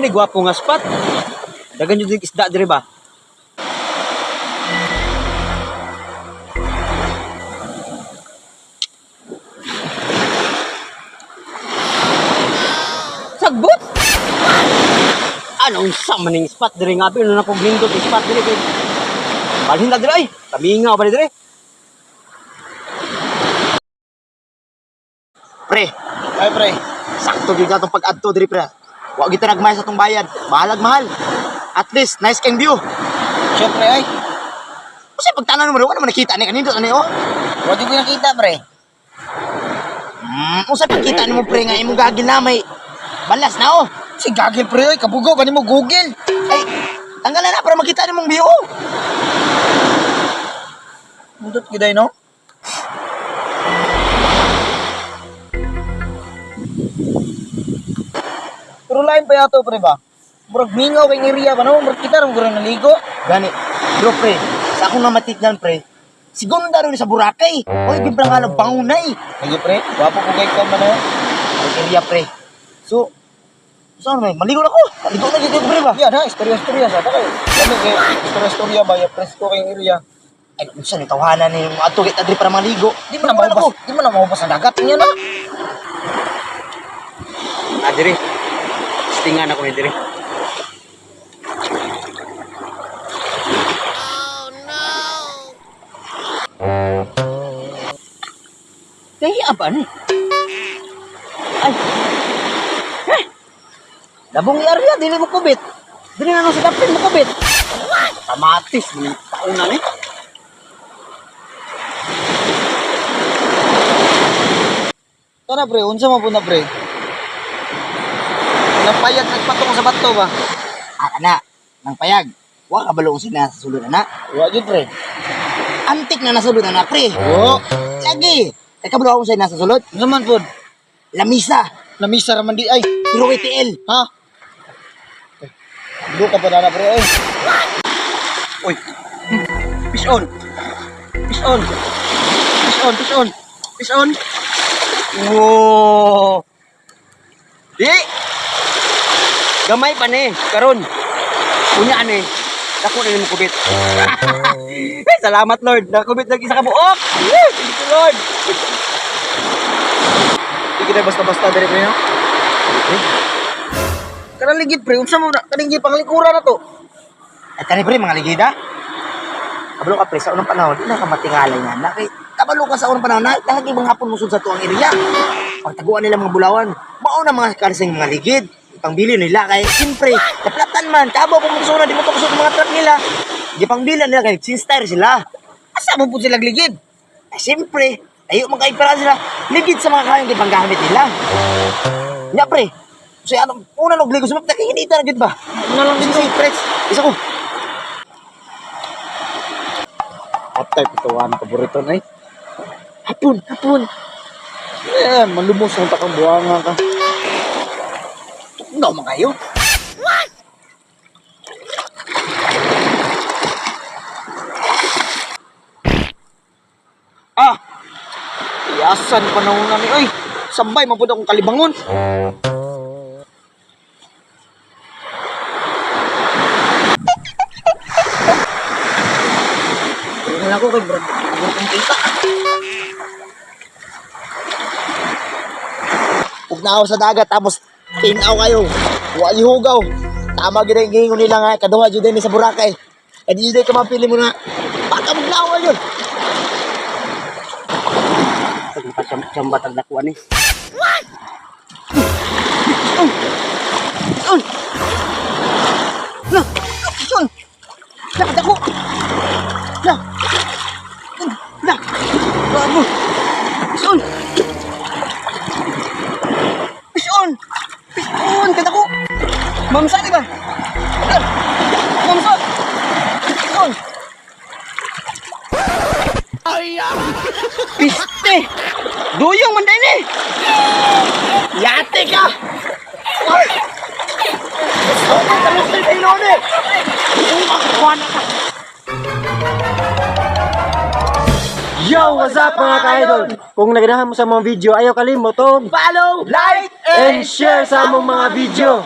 Mo ni gwapo nga spot. Dagan yung isda dire ba? Sagbot! Anong sa maning spot dire nga pino na kong lindot spot dire kay. Balhin na dire ay. Tamingaw ba dire? Pre, Ay, pre. sakto gyud atong pag-adto dire pre. Wa gyud ta nagmahal sa tong bayad. Bahalag mahal. At least nice kang view. Siyempre, ay. Kasi pagtanan mo naman nakita ni kanindot ani oh. Huwag ko nakita, pre. Kung sa pagkita ni mo pre nga imong gagil na may balas na oh. Si gagil, pre, ay. Kabugaw, gani mo Google. Ay, tanggalan na para makita ni mong view. Mundot giday, no? Pero lain pa yato, pre ba? Murag mingaw kay area ba, no? Murag kita rin gurang naligo. Gani, bro pre, sa akong namatiknan pre, sigunda rin sa Boracay. Oy, gibra nga ng bangunay. Sige, pre. Wapo ko kay ka man, no? Ang area pre. So, saan may? Maligo na ko. Maligo na dito pre ba? Yan, ha? Istorya-istorya sa takay. Kami kay istorya-istorya ba? Ya, presko kay area. Ay, kung saan itawanan ni yung ato kita diri para maligo. Di mo na maubos. Di mo na maubos ang dagat niya, no? Ah, diri. Stingan ako ni diri. Kaya ba ni? Ay. Eh. Dabong area dili mo kubit. Dili na sa kapin mo kubit. Kamatis ni tauna ni. Tara, pre. Unsa mo po na, pre? Napayag nagpatong sa bato ba? Ana, nang payag. Wa ka balong sina sa sulod na. Wa jud, pre. Antik na nasulod na pre. Oo. Lagi. Kay kabalo ako sa nasa sulod. Naman po. Lamisa. Namisa raman di ay. Pero WTL. Ha? Duka pa na, pre. Ay. Uy. Fish on. Fish on. Fish on, fish on. Fish on. Wow. Di. Gamay pa ni karon. Unya ani. Dako na mo kubit. Salamat Lord. Nakubit lagi sa kabuok. Thank you Lord. Di kita basta-basta dari pre, no? Kana ligid, pre. Unsa mo na kaning panglikuran na to? At kani pre mga ligida. Kabalo ka pre sa unang panahon, di na ka matingalay na. Kay kabalo ka sa unang panahon na lagi mga hapon musud sa tuang area. Pagtaguan nila mga bulawan, mao na mga karsing mga ligid. Pangbili nila kay siyempre, kaplatan man, kabo kung gusto di mo to kusog mga truck nila. Di pangbili nila kay sinstyle sila. Asa mo pud sila ligid? Ay siyempre, ayo magkaipara sila ligid sa mga kayang di panggamit nila. Nya pre, so ano, una nag ligo sa mapta kay kinita na gid ba? Una lang Sige, pre. Isa ko. Atay pituan paborito na eh. Hapon, hapon. Eh, malumos ang takang buwangan ka. No, mga kayo. Ah! Iyasan pa na una ni. Ay! Sambay, mapod akong kalibangon. Tingnan ako kay bro. Kung kita. Huwag na ako sa dagat, tapos tinaw kayo. Huwag ihugaw. Tama gina yung gingon nila nga, kaduha dyan din sa Boracay. Eh di dyan ka mapili mo na, baka maglawa yun. Sambat ang dakuan ni. Lah, Son! Lakad ako! Lah! Lah! Bravo! Son! Son! Son! Kata ko! Mamsa di ba? Mamsa! Son! Piste! Duyong man din eh! Yate ka! Yo! What's up mga ka-idol? Kung naganahan mo sa mga video, ayaw kalimot follow, Follow! like, and share sa among mga video.